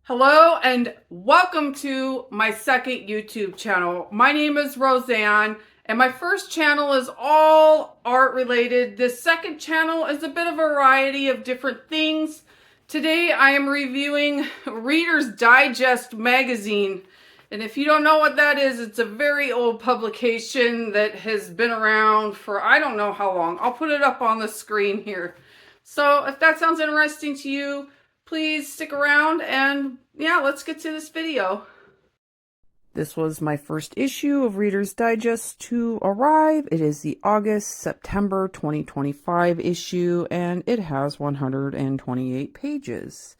Hello and welcome to my second YouTube channel. My name is Roseanne and my first channel is all art related. This second channel is a bit of a variety of different things. Today I am reviewing Reader's Digest magazine. And if you don't know what that is, it's a very old publication that has been around for I don't know how long. I'll put it up on the screen here. So if that sounds interesting to you, please stick around and yeah, let's get to this video. This was my first issue of Reader's Digest to arrive. It is the August-September 2025 issue and it has 128 pages.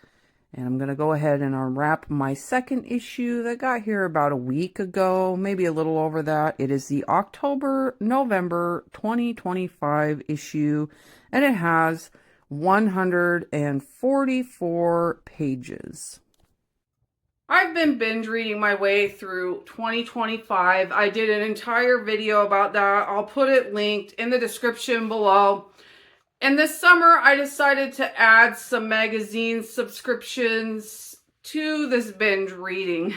And I'm going to go ahead and unwrap my second issue that got here about a week ago, maybe a little over that. It is the October-November 2025 issue and it has 144 pages. I've been binge reading my way through 2025. I did an entire video about that. I'll put it linked in the description below. And this summer, I decided to add some magazine subscriptions to this binge reading.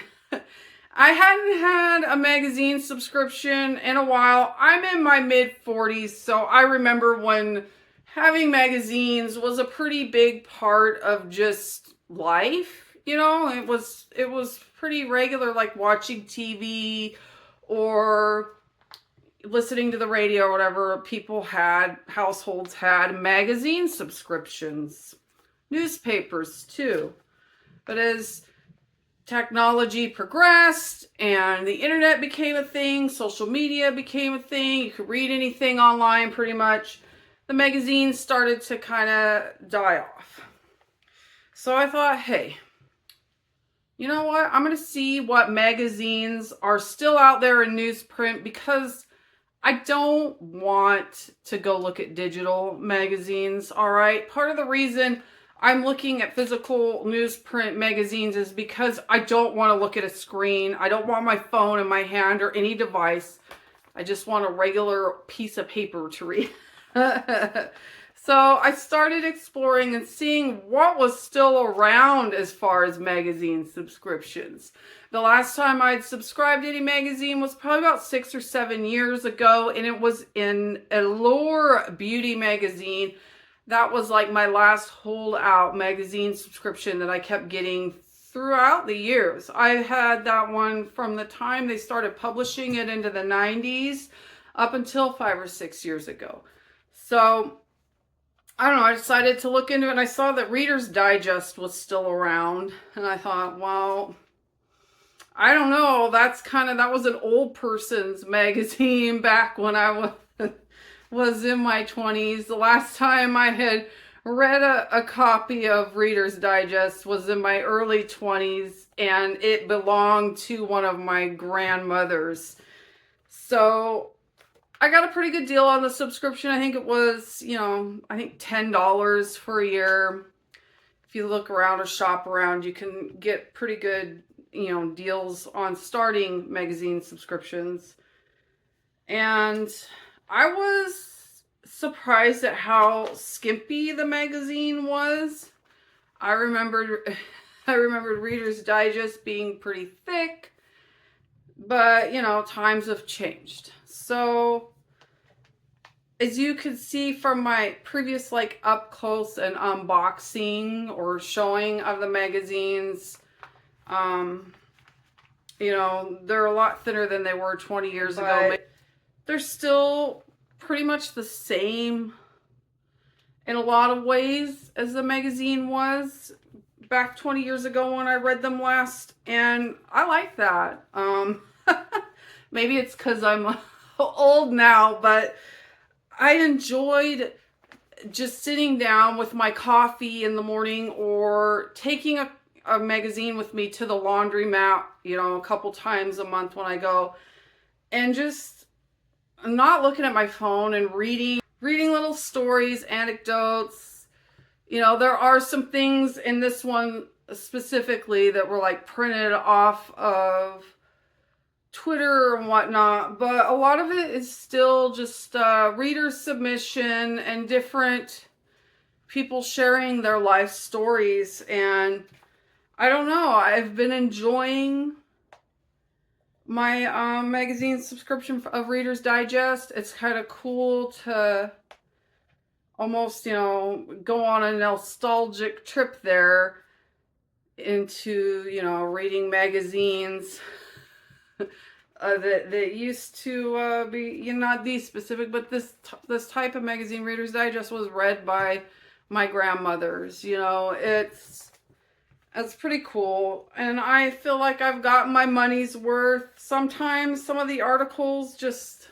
I hadn't had a magazine subscription in a while. I'm in my mid-40s, so I remember when having magazines was a pretty big part of just life. You know, it was pretty regular, like watching TV or listening to the radio or whatever. Households had magazine subscriptions, newspapers too. But as technology progressed and the internet became a thing, social media became a thing, you could read anything online pretty much, the magazines started to kind of die off. So I thought, hey, you know what? I'm going to see what magazines are still out there in newsprint because I don't want to go look at digital magazines, all right? Part of the reason I'm looking at physical newsprint magazines is because I don't want to look at a screen. I don't want my phone in my hand or any device. I just want a regular piece of paper to read. So I started exploring and seeing what was still around as far as magazine subscriptions. The last time I'd subscribed to any magazine was probably about 6 or 7 years ago, and it was in Allure Beauty magazine. That was like my last holdout magazine subscription that I kept getting throughout the years. I had that one from the time they started publishing it into the 90s up until 5 or 6 years ago. So I don't know, I decided to look into it and I saw that Reader's Digest was still around. And I thought, well, I don't know, that was an old person's magazine back when I was in my 20s. The last time I had read a copy of Reader's Digest was in my early 20s and it belonged to one of my grandmothers. So I got a pretty good deal on the subscription. I think it was, I think $10 for a year. If you look around or shop around, you can get pretty good, deals on starting magazine subscriptions. And I was surprised at how skimpy the magazine was. I remembered Reader's Digest being pretty thick, but, times have changed. So as you can see from my previous up close and unboxing or showing of the magazines, they're a lot thinner than they were 20 years ago. They're still pretty much the same in a lot of ways as the magazine was back 20 years ago when I read them last, and I like that. Maybe it's because I'm old now, but I enjoyed just sitting down with my coffee in the morning or taking a magazine with me to the laundromat, a couple times a month when I go, and just not looking at my phone and reading little stories, anecdotes. There are some things in this one specifically that were printed off of Twitter and whatnot, but a lot of it is still just reader submission and different people sharing their life stories. And I don't know. I've been enjoying my magazine subscription of Reader's Digest. It's kind of cool to almost, go on a nostalgic trip there into, reading magazines that used to be, not these specific, but this type of magazine, Reader's Digest, was read by my grandmothers. It's pretty cool, and I feel like I've gotten my money's worth. Sometimes some of the articles just,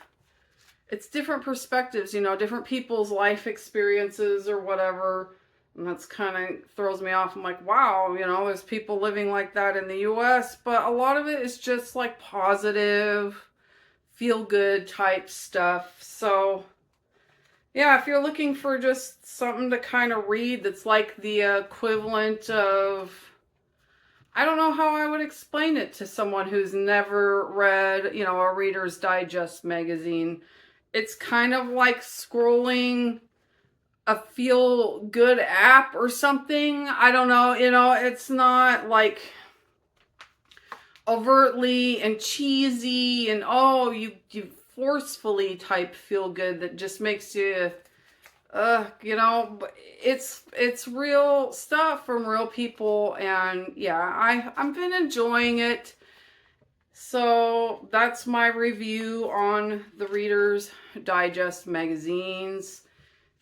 it's different perspectives, different people's life experiences or whatever. And that's kind of throws me off. I'm like, wow, there's people living like that in the US, but a lot of it is just like positive, feel good type stuff. So yeah, if you're looking for just something to kind of read that's like the equivalent of, I don't know how I would explain it to someone who's never read, a Reader's Digest magazine. It's kind of like scrolling a feel-good app or something. I don't know, it's not like overtly and cheesy and, you forcefully type feel-good that just makes you, it's real stuff from real people, and yeah, I've been enjoying it. So that's my review on the Reader's Digest magazines.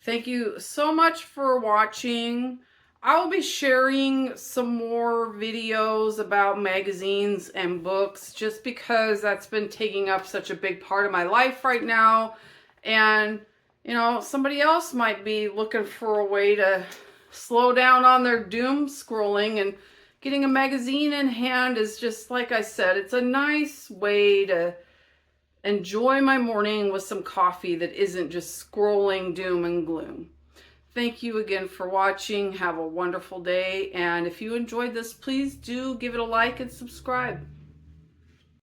Thank you so much for watching. I will be sharing some more videos about magazines and books just because that's been taking up such a big part of my life right now. And, somebody else might be looking for a way to slow down on their doom scrolling, and getting a magazine in hand is just, like I said, it's a nice way to enjoy my morning with some coffee that isn't just scrolling doom and gloom. Thank you again for watching. Have a wonderful day. And if you enjoyed this, please do give it a like and subscribe.